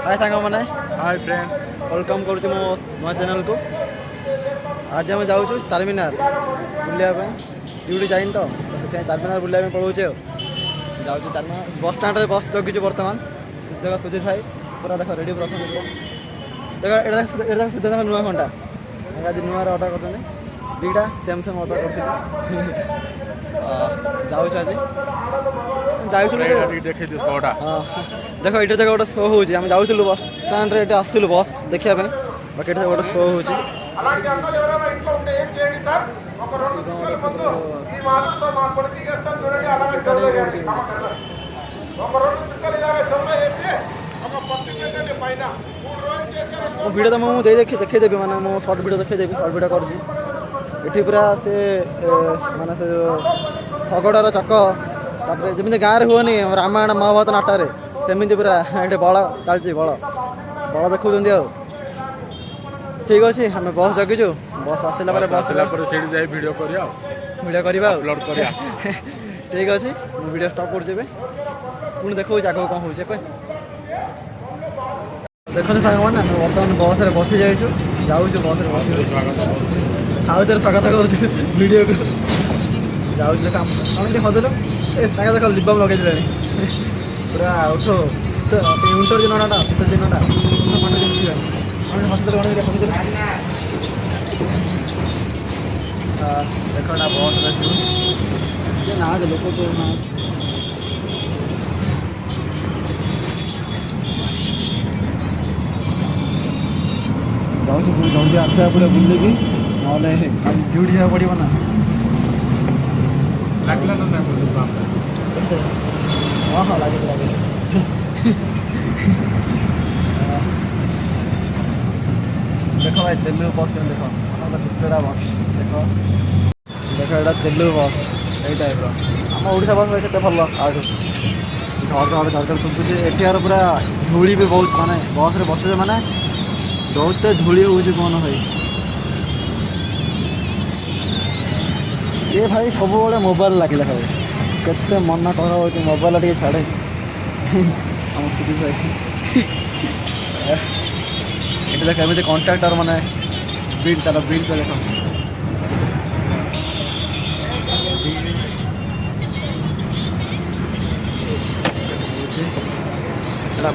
हाय सांग मैंने hi friends welcome करुँ मो नुआ चैनल को। आज आम जाऊँ चारमीनार बुलाया ड्यूटी जाइन तो से चारमीनार बुलाया पड़ोचे जाऊँ चारमीनार बस स्टाण्ड बस जगिଛୁ बर्तमान सुजग सुजित भाई पूरा देख रेडी पूरा देख देख सुजित नुआ घंटा आज नुआ अर्डर कर दुईटा सेम सेम अर्डर कर जाऊँ आज हाँ देख ये जगह गोटे शो होची आम जाऊँ बस स्टाण्ड ये आसलु बस देखा बाकी गोटे शो होची वीडियो तो मुझे देखदेवी माने मो सर्ट वीडियो देखदेवी सर्ट वीडियो कर पूरा से माने से शगड़र चक तापर जमी गाँव में हुए रामायण महाभारत नाटक सेमती पूरा ये बल चलती बल बल देखुं ठीक अच्छे आम बस जगिचु बस आसला वीडियो करवा अपलोड करवा ठीक अच्छे वीडियो स्टॉप कर पुणी देखो आगे कौन हो देखते सांग मैंने बर्तमान बस बसी जाइए जाऊँ बस बस आउ थे स्वागत करीडियो को जाऊँ देख आम हदेलु देख लिबम लगे पूरा उठ विंटर दिनटा शीत दिनटा हसल देखा बस ना लोक तो ना जाऊँ जल्दी आसा पड़े बुलिकी ना ड्यूटी जावा पड़ो ना हाँ हाँ लगे लगे देख भाई तेलुगु बस के देख छुटा बस देख देख यहाँ तेलुगु बस यही टाइप आम ओडिशा बस के भल आज झड़ झड़ शुभुचे एठार पूरा धूली भी बहुत माने बस रे बस माने बहुत धूली हो कौन भाई ये भाई सब मोबाइल लगे भाई केते मना कह मोबाइल टे छाड़े आम सुधी भाई ये देख एम कॉन्ट्राक्टर माने बिल तार बिल पे देख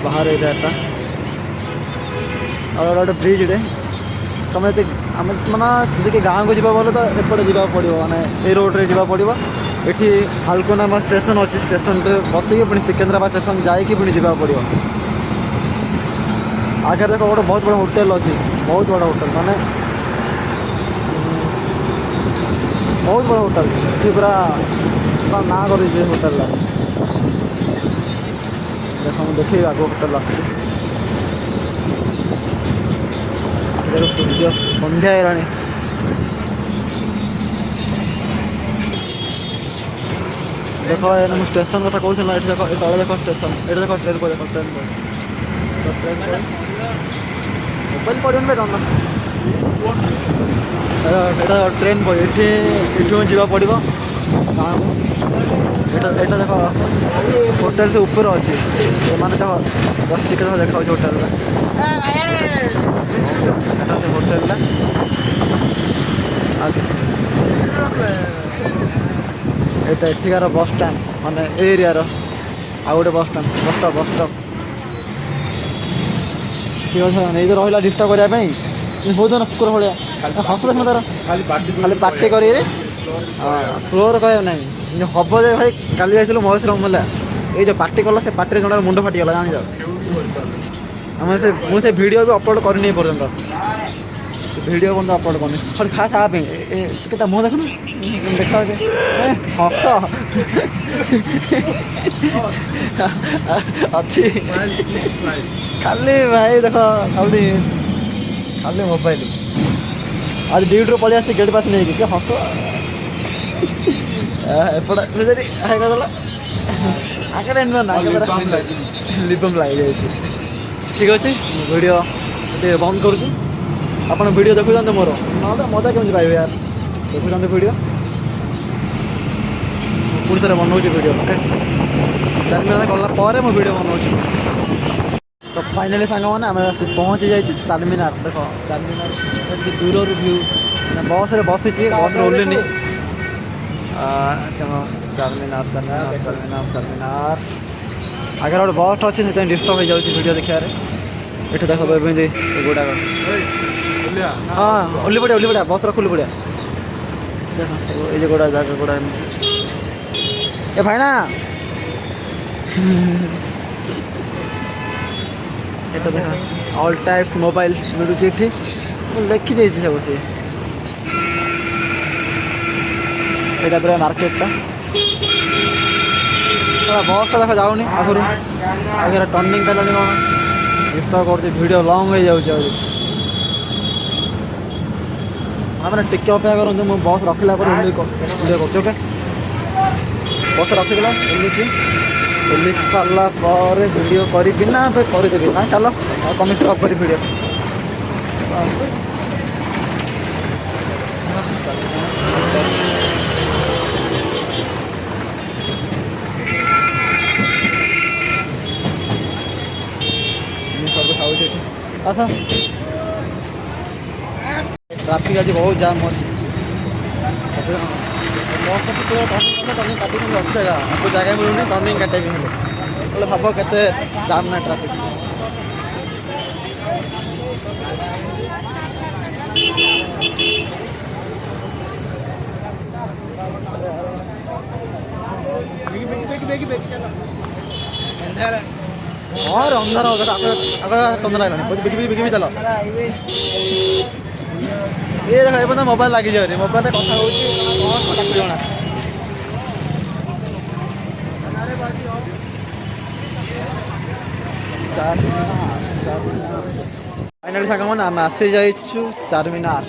बाहर एरिया और गोटे ब्रिज रे तुम आम माना गाँव को जावा बोले तो एपटे जा पड़ो माने ये रोड्रे जा पड़ो ये हालकोनामा स्टेशन अच्छी स्टेशन बसिक पुणी सिकंदराबाद स्टेशन जाकि पुणी जा पड़ो आगे देख गोटे बहुत बड़ा होटेल अच्छी बहुत बड़ा होटेल माने बहुत बड़ा होटेल सी पूरा ना कर होटेल देख मुझे देखे आगे होटेल आस सूर्य सन्ध्या है देख मुझे स्टेशन कथा कहूँ ये देख तले देख स्टेशन ये देख ट्रेन को देख ट्रेन को ट्रेन मोबाइल पड़े ना ट्रेन को ये जा पड़ो गाँव को देख होटेल से ऊपर अच्छे माने बस टिकेट देखा होटेल होटेल एठार बस स्टाण्ड माने एरिया आ गए बस स्टाप ठीक अच्छे ये रहा डिस्टर्ब करने बहुत जन कुकुर भाया हस देख तार खाली पार्टी कर स्लोर कह ना हम जे भाई काली जाइलु महेश्वर मेला ये जो पार्टी कला से पार्टी जन मुंड फाटीगला जानी आम से मुझे वीडियो भी अपलोड करनी पर्यटन वीडियो बंद अपलोड करनी खाली खास आप मुँह देख देखा हस अच्छी खाली भाई देख खाली खाली मोबाइल आज ड्यूटी पलि आस गेट पास नहीं कि हस एपटे आगे लिबम लगे ठीक अच्छे वीडियो बंद करुँ आप वीडियो देखुं मोर ना मजा केमी पाइबे यार देखुं वीडियो पुणी थे बनाऊँ वीडियो चार गला मो वीडियो बनाऊँ तो फाइनाली सांग मैंने आम पहुँची जाइए चारमीनार देख चारमीनार दूर व्यू बस रे बसी बस ओह्लैनी चारमीनार चारमीनार चारमीनार चारमीनार आगे गोटे बस अच्छी से डिस्टर्ब हो जाऊँगी वीडियो देखा ये देख गुड़ाक हाँ ओह्ली पड़ा बस रखुली पड़ा देख ये गुड़ा जगह गुड़ा ए भाईना এটা দেখা অল টাইপ মোবাইল মিলুଛି এଠି ମୁଁ ଲେଖିଦେଇଛି ସବୁ ସେ ଏଇଟା ପୁରା ମାର୍କେଟଟା ବସ୍ଟା ଦେଖା ଯାଉନି ଆଗରୁ ଆଗରେ ଟର୍ଣ୍ଣିଂ କଲାଣି କ'ଣ ଡିଷ୍ଟର୍ବ କରୁଛି ଭିଡ଼ିଓ ଲଙ୍ଗ୍ ହେଇଯାଉଛି ଆହୁରି ମାନେ ଟିକେ ଅପେକ୍ଷା କରନ୍ତୁ ମୁଁ ବସ୍ ରଖିଲା ପରେ ଭିଡ଼ିଓ କରୁଛି ଓକେ ବସ୍ ରଖିଦେଲା ଓହ୍ଲୁଛି ओह्ली सारा पर वीडियो करी ना करदेवी हाँ चलो कमी स्टॉप करी वीडियो सब खाऊ ट्राफिक आज बहुत जाम अच्छे टर्निंग काटी अच्छे आपको जगह मिलूनी टर्निंग काटे भी हेल्ले भाव के जाम ना ट्राफिक और अंधार तंदर आगे बिकी चल ये देख ए मोबाइल लगी जाए मोबाइल कथा होना फाइनाली साग मैंने आम आसी जाइछु चारमीनार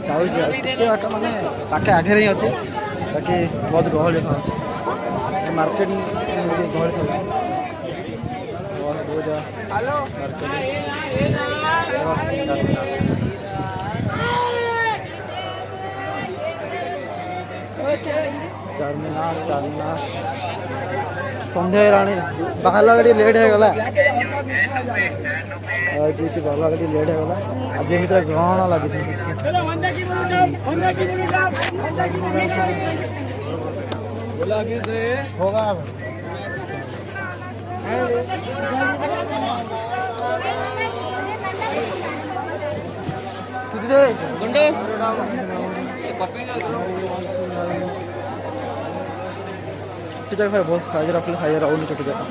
जाट मैंने पाखे आगे ही अच्छे बाकी बहुत गहली अच्छे मार्केट गहली चारमीनार चारमीनार सन्ध्या बाहर गाड़ी लेट हो गला बाहर गाड़ी लेट हो गला आज भीतर ग्रहण लगे होगा जगह बहुत साइज रखले खाइए रही छोटी जगह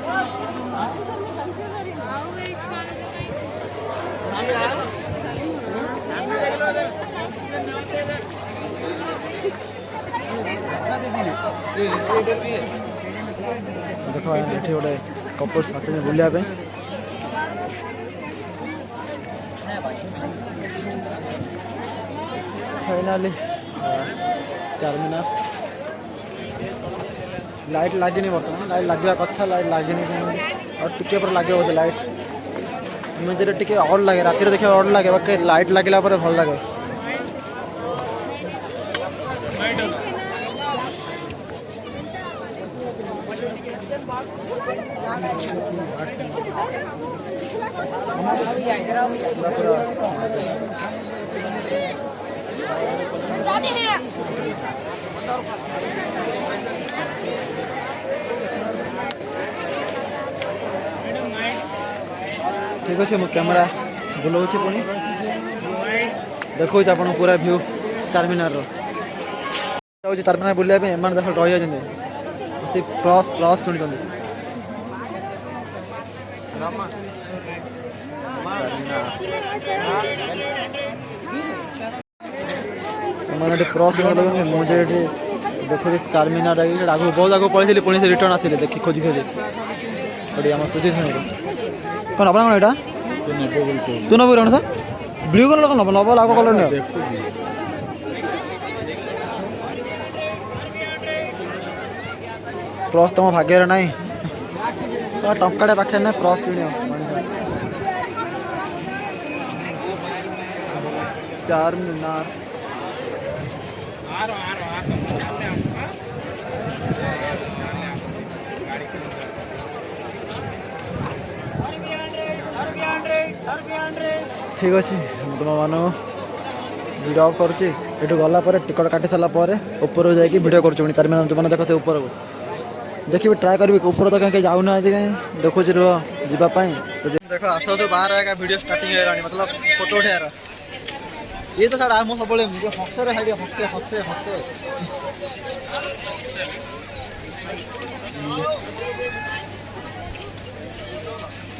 देख ये गोटे कपल्स आस बुलिया फाइनाली चारमीनार लाइट लगे बर्तमान लाइट लगे कथा लाइट लगे और टिके पर लगे बोलते लाइट इमेज टे अड लगे राति देखा अड लगे बाकी लाइट लगला भल लगे ठीक अच्छे मो कैमेरा बुलाऊँ पुणी देखो आप पूरा व्यू चारमीनार चारमीनार बुलाया एम देख रही जाती प्लस प्लस किणुंट मैंने क्रॉस मुझे देखो चारमीनार आगे बहुत आगे पढ़ी पुणी से रिटर्न आते देखी खोजी खोजी आम सुजित कौन अपना कौन यहाँ तू नब कौन सर ब्लू कलर कौन नब लाग कलर नहीं प्लस तुम भाग्य ना टंकाटे पाखे ना प्लस कि चारमीनार ठीक अच्छे तुम मान वीडियो ऑफ करुच्ची ये गला टिकट काटी सारा ऊपर जाकि वीडियो कर 4 मिनट जो मैंने देखते ऊपर को देखिए ट्राए करी ऊपर तो कहीं जाऊना कहीं देखुच रुह जीवाई तो देख आस तो बाहर आएगा वीडियो स्टार्टिंग है मतलब फोटो उठार ये तो सारा सब हसे हसे हसे हसे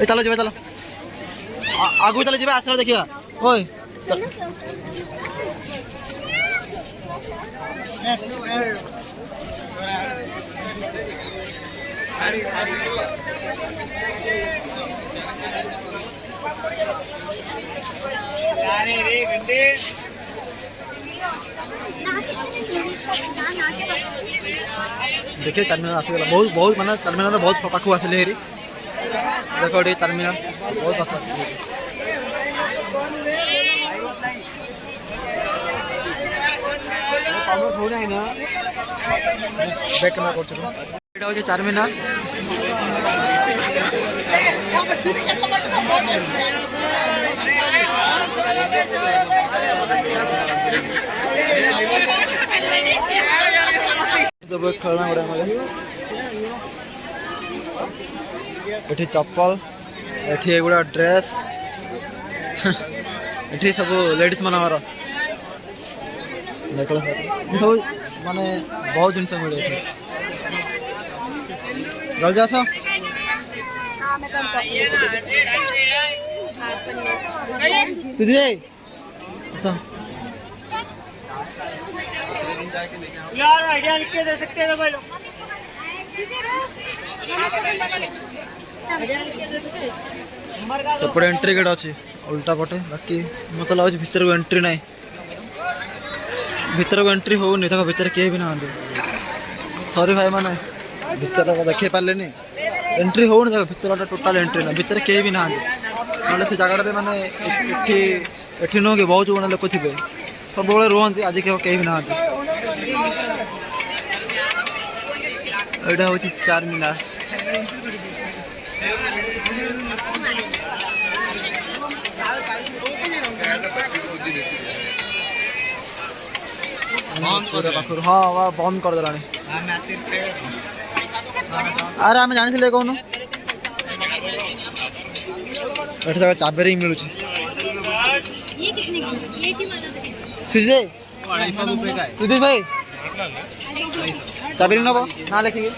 ए चलो जी चलो आगू चले जी आस देखिए ओए देखिए टर्मिनल आसीगला बहुत बहुत माने टर्मिनल बहुत पाखु आसिले हेरी देखो ये टर्मिनल बहुत पाखु आसिले बैक कैमरा करछ एटा होचे टर्मिनल तो खेलना गुड़ा ये चप्पल ये गुड़ा ड्रेस ये सब लेडीज मानवर देख सब माने बहुत जिन मिले जल्दी आस सुधी यार आइडिया लिख के दे सकते हैं भाई लोग सेपटे एंट्री गेट अच्छी उल्टा पटे बाकी मतलब लगे भितर को एंट्री ना भितर को एंट्री होनी तक भितर किए भी ना सॉरी भाई माने भितर को देखे पारे एंट्री होनी तक भितर टोटाल एंट्री ना भितर किए भी ना ना से जगह माने एठी नुह कि बहुत गुण लोक थे सब रुहति आज कहीं भी ना यहाँ हूँ 4 मीनार हाँ बंद कर देला अरे आम जानी कौन ये चाबेरी मिलूँ सुधीर भाई चाबेरी नब ना लिखिए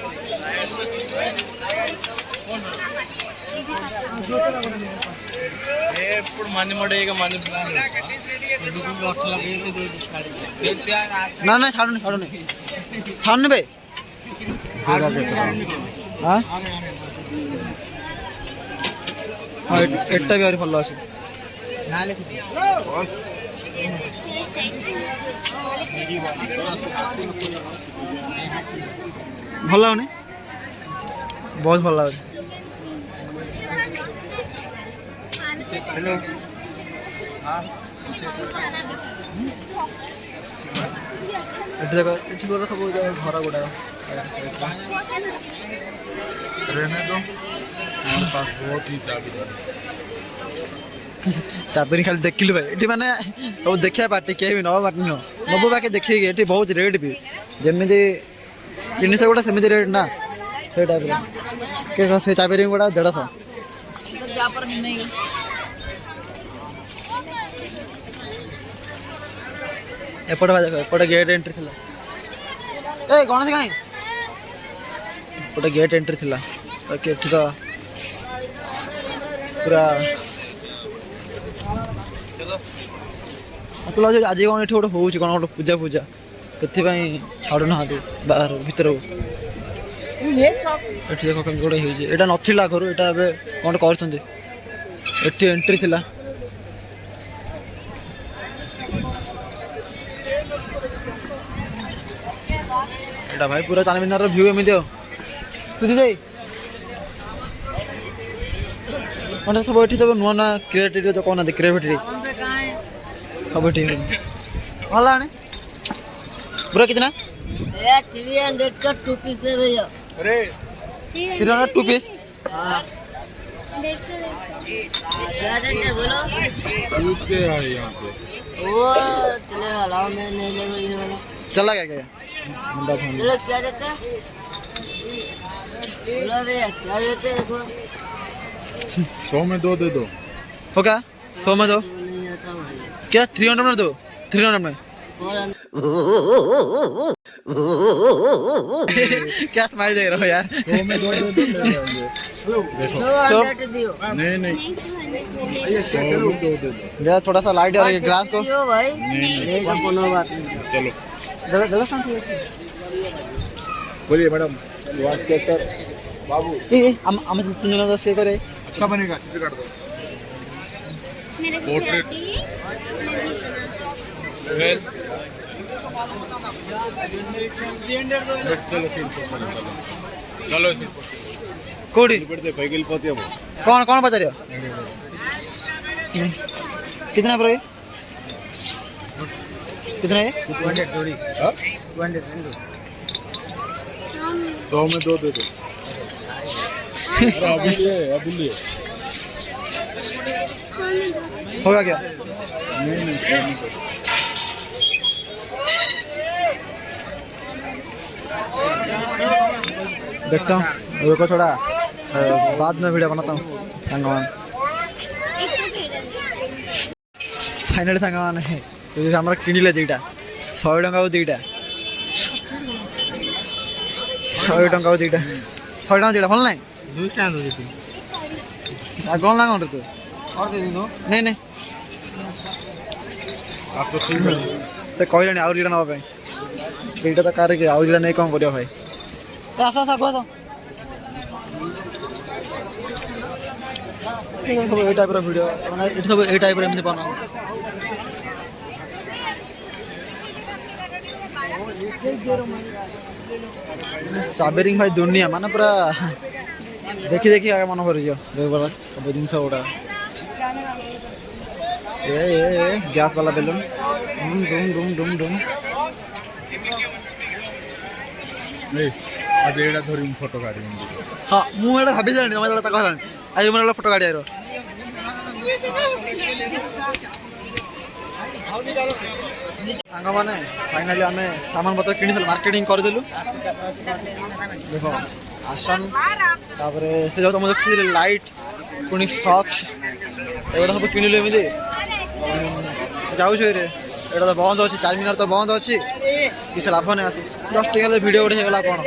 ना ना छाड़ू छाड़ू भाई हाँ हाँ एटा भी भल अच्छे भल लगुनि बहुत भल लगे सब घर गुड़ा पास बहुत ही चाबी खाली देखिलु भाई ये माने सब देखा पार्टी कहीं भी नवा पार्टी न नबू बाकी देखिए ये बहुत रेट भी जमी जिन गुड़ा सेमती रेट ना से टाइप से चाबी गुड़ा 150 एपटे देख एपटे गेट एंट्री थी ए गणेश कहीं एपटे गेट एंट्री थी बाकी एठी तो पूरा मतलब आज कौन ये गोटे हूँ कौन गोटे पूजा पूजा से छाड़ू ना बाहर भर ये देख कमी गोटे यहाँ नाला आगर यहाँ कौन कर एंट्री थी एटा भाई पूरा 4 मीनार व्यू एमती सुधी जाई मैंने सब ये सब नुआ नुआ क्रिएटिव जो कहना क्रिएटिविटी सब ठीक भला आने पूरा कितना 300 का 2 पीस है भैया 300 2 पीस क्या देते बोलो? दूध के है यहाँ पे। वो चलेगा, लाओ मैं नहीं लेगा ये वाला। चला क्या मुंडा फोन चलो क्या देते हैं? बोलो भैया क्या देते हैं देखो? 100 में 2 दे दो। हो क्या 100 में दो नहीं आता भाई। क्या 300 में दो 300 में और क्या स्माइल दे रहे हो यार 100 में 2 दे दो ले जाएंगे। देखो दो तो- अंडा दियो। नहीं नहीं 100 में 2 दे दो। यार थोड़ा सा लाइट और ये ग्लास को दियो भाई। नहीं नहीं तो कोनो बात नहीं। चलो दे बोलिए मैडम वाच के सर बाबू हम तीन जन से करे अच्छा बनेगा चित्र काट दो पोर्ट्रेट चलो सीट पर चलो चलो चलो सीट पर कोड़ी पड़ते पैगिल पोते अब कौन कौन पचारियो कितना पर ये कितना है 200 जोड़ी। हाँ 200 100 में 2 दे दो अरे अभी लिए होगा क्या नहीं नहीं 100 में 2 देखता हूँ रुको थोड़ा बाद में वीडियो बनाता हूँ संगवान फाइनली संगवान है तो हमारा किणिले दुईटा 100 टंका को दुईटा 100 टंका को दुईटा 100 टंका दुईटा भल नाଇଁ दूसरा दो देती। कौन ना कौन तू और दे दो। नहीं नहीं आप तो ठीक है ସେ କହିଲାଣି ଆହୁରି ଦୁଇଟା ନେବା ପାଇଁ ଦୁଇଟା ତ କାର କି ଆହୁରି ଦୁଇଟା ନେଇ କ'ଣ କରିବ ଭାଇ ଆସ ଆସ କୁହ ତ ସବୁ ଏଇ ଟାଇପ୍ର ଭିଡ଼ିଓ ମାନେ ଏଠି ସବୁ ଏଇ ଟାଇପ୍ର ଏମିତି ବନାଅ ଚାବେରିଂ ଭାଇ ଦୁନିଆ ମାନେ ପୁରା ଦେଖି ଦେଖି ଆଗେ ମନ ଭରିଯିବ ସବୁ ଜିନିଷ ଗୁଡ଼ା ଏ ଗ୍ୟାସ୍ ବାଲା ବେଲୁନ୍ ଡୁମ୍ ଡୁମ୍ ଡୁମ୍ ଡୁମ୍ ଡୁମ୍ नहीं आज एड़ा धरी फोटो काढी ହଁ ମୁଁ ଏଇଟା ଭାବି ସାରିଣି ତମେ ତାକୁ ହେଲାଣି ଆଜି ମୋର ଫଟୋ କାଢ଼ିବାର ସାଙ୍ଗମାନେ ଫାଇନାଲି ଆମେ ସାମାନ ପତ୍ର କିଣିଥିଲୁ ମାର୍କେଟିଂ କରିଦେଲୁ ଦେଖ ଆସନ ତାପରେ ସେ ଯେଉଁ ତମେ ଦେଖିଥିଲି ଲାଇଟ୍ ପୁଣି ସକ୍ସ ଏଗୁଡ଼ା ସବୁ କିଣିଲୁ ଏମିତି ଯାଉଛୁ ଏରେ ଏଇଟା ତ ବନ୍ଦ ଅଛି ଚାର୍ମିନାର ତ ବନ୍ଦ ଅଛି କିଛି ଲାଭ ନାହିଁ ଆସି ଜଷ୍ଟ ଟିକେ ହେଲେ ଭିଡ଼ିଓ ଗୋଟେ ହେଇଗଲା କ'ଣ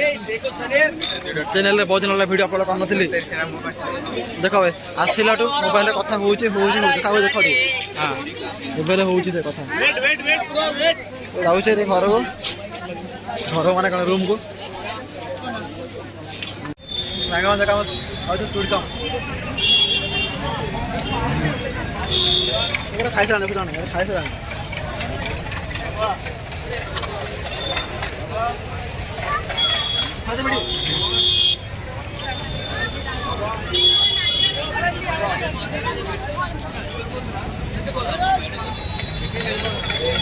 ଚ୍ୟାନେଲରେ ବହୁତ ଦିନ ହେଲା ଭିଡ଼ିଓ ଅପଲୋଡ଼ କରିନଥିଲି ଦେଖ ବେଶ ଆସିଲାଠୁ ମୋବାଇଲରେ କଥା ହେଉଛି ଦେଖାକୁ ଦେଖ ଟିକେ ହଁ ମୋବାଇଲରେ ହେଉଛି ସେ କଥା ଯାଉଛି ରେ ଘରକୁ ମାନେ କ'ଣ ରୁମ୍କୁ ସାଙ୍ଗମାନେ ଦେଖ ଆଉ ଶୁଣିତ ଖାଇସାରିଲାଣି ପିଲାମାନେ ଖାଇସାରିଲାଣି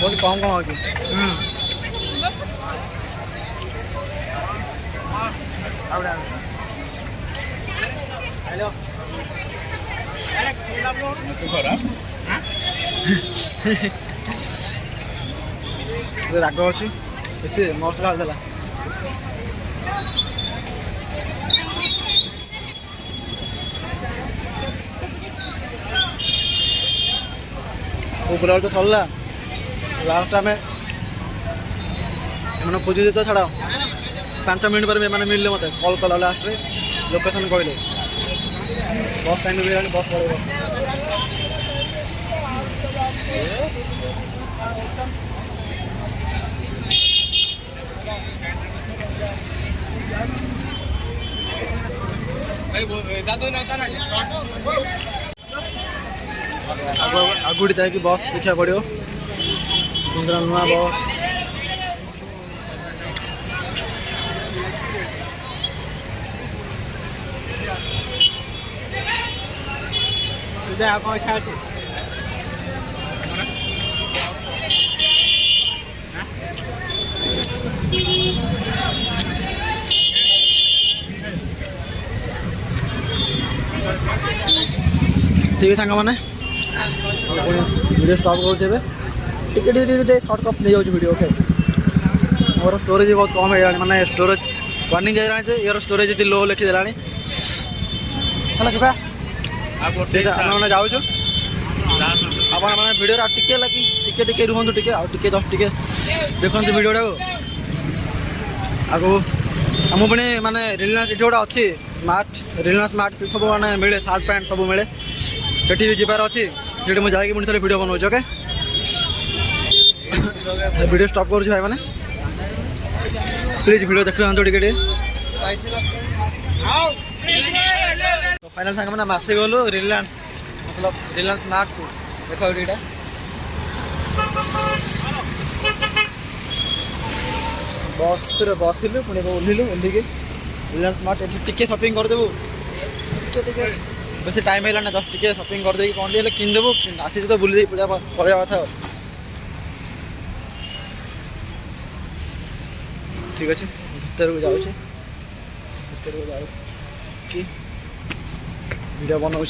बहुत कम कम होगी हेलो राग अच्छी बेसी मसला देला पूरा तो सरला लास्ट आम एम खोजी तो छाड़ 5 मिनट पर मैंने मिलले मत कल कला लास्ट लोकेशन कहले बस टाइम भी बस पड़े आगुड़ी था कि बस देखा पड़ो इंदिरा नुआ बस सीधा आप इच्छा अच्छे ठीक है सांग मैंने वीडियो स्टॉप करुचे टे सर्ट कप नहीं जाऊँ वीडियो ओके मोर स्टोरेज बहुत कम है माने स्टोरेज वार्निंग जाए यार स्टोरेज लो लिखिदेला मैंने जाऊँ ଆପଣ ମାନେ ଭିଡ଼ିଓରେ ଆଉ ଟିକେ ଲାଗି ଟିକେ ରୁହନ୍ତୁ ଟିକେ ଆଉ ଟିକେ ଜଷ୍ଟ ଟିକେ ଦେଖନ୍ତୁ ଭିଡ଼ିଓଟାକୁ ଆଗକୁ ଆମ ପୁଣି ମାନେ ରିଲାଏନ୍ସ ଏଠି ଗୋଟେ ଅଛି ରିଲାଏନ୍ସ ମାର୍ଟ ସବୁ ମାନେ ମିଳେ ସାର୍ଟ ପ୍ୟାଣ୍ଟ ସବୁ ମିଳେ ସେଠି ବି ଯିବାର ଅଛି ସେଠି ମୁଁ ଯାଇକି ପୁଣି ଥରେ ଭିଡ଼ିଓ ବନାଉଛି ଓକେ ଭିଡ଼ିଓ ଷ୍ଟପ୍ କରୁଛି ଭାଇମାନେ ପ୍ଲିଜ୍ ଭିଡ଼ିଓ ଦେଖନ୍ତୁ ଟିକେ ଟିକେ फाइनल सांग मैंने मसे गलु रिलायंस मतलब रिलायंस मार्ट को देख ये बस पुणी ओह्लू ओह्लिक रिलायंस मार्ट टे सपिंग करदेबू टे बेस टाइम है जस्ट टे सपिंग करदे कौन टे किनदेबू आसी तो बुले पलैया कथा ठीक अच्छे भर को जाऊँ भर को जाऊ कि वीडियो बनाऊँ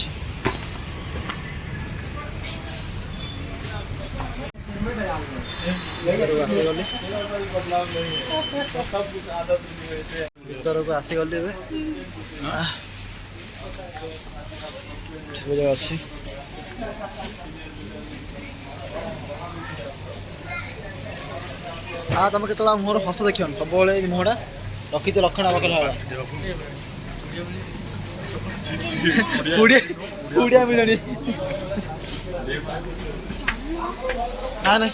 भर को आसीगली अच्छी तुम के मोर हस देख सब मुहटा रखी लक्षण पकड़ा उड़िया मिलनी ना ना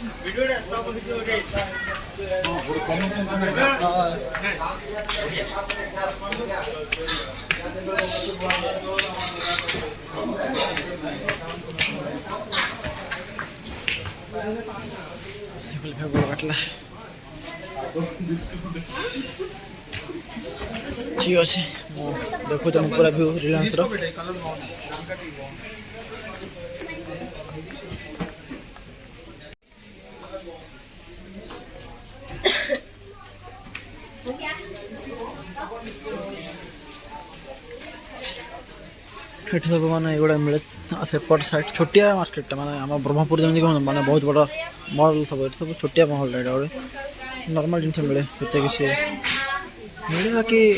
काटला ठीक अच्छे देखो तुम पूरा व्यू रिलायंस रो सब माने एगुड़ा मिले सेपट साइड छोटिया मार्केट माने आम ब्रह्मपुर जमी माने बहुत बड़ा मॉल सब सब छोटिया मॉल गोटे नॉर्मल जिन मिले ये किसी मिले बाकी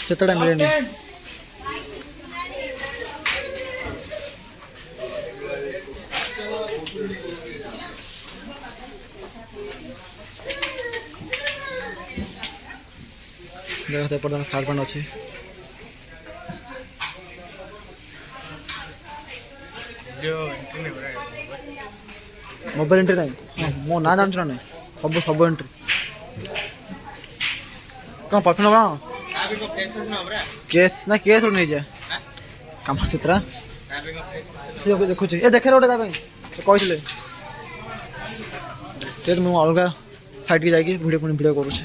सेतटा मिले नहीं देखते पर्यटन शार्ट पैंट अच्छी मोबाइल एंट्री ना मो ना जान ना सब सब एंट्री कौन परफ्यूम कौन केस ना केस नहीं जाए कम चित्रा देखु ये देखे गोटे कहते मुझे अलग साइड की जाकि वीडियो पुणी वीडियो करुचे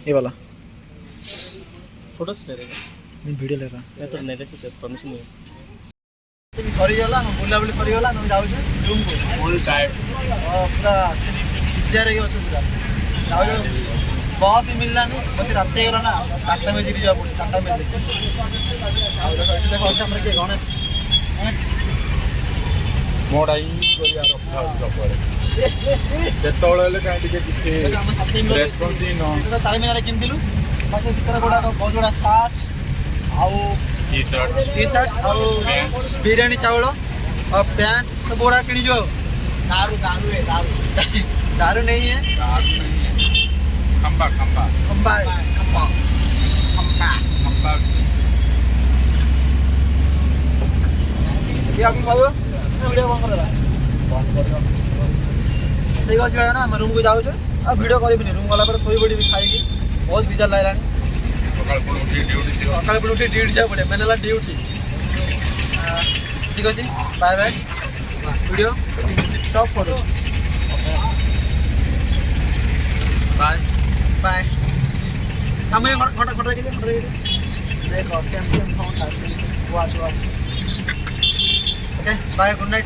ये वाला फोटोस ले रहे वीडियो ले रहा मैं तो नहीं ले सकते परमिशन नहीं सरीगला बुला बुली सरीगला तुम जाऊँ रूम को फुल टाइम पूरा चेयर है पूरा जाऊँ बस ही मिललानी बस रात गला ना टाटा मैजिक जा पड़े टाटा मैजिक देखो अच्छा हमरे के गणे मोड़ा ही कोरिया रखा सबरे ଯେତେବେଳେ ହେଲେ କାହିଁ ଟିକେ କିଛି ରେସ୍ପନ୍ସ ହିଁ ନ ଚାରିମିନାରେ କିଣିଥିଲୁ ବାକି ଭିତରେ ଗୁଡ଼ାକ ବହୁତ ଗୁଡ଼ା ସାର୍ଟ ଆଉ ଟି ସାର୍ଟ ଆଉ ବିରିୟାନୀ ଚାଉଳ ଆଉ ପ୍ୟାଣ୍ଟ ସବୁ ଗୁଡ଼ା କିଣିଛୁ दारू दारू है दारू दारू नहीं है खंबा खंबा खंबा खंबा खंबा खंबा ये आगे कहू वीडियो बंद कर ठीक अच्छे भाई ना आम रूम को जाऊँ और वीडियो करी रूम गला शोई पड़ी खाई बहुत बिजार लगे सकाल पुणी उठी ड्यूटी जा पड़े मैंने है ड्यूटी ठीक अच्छे बाय बाय वीडियो स्टॉप करो बाय बाय हम घंटा घंटा देखो watch okay bye good night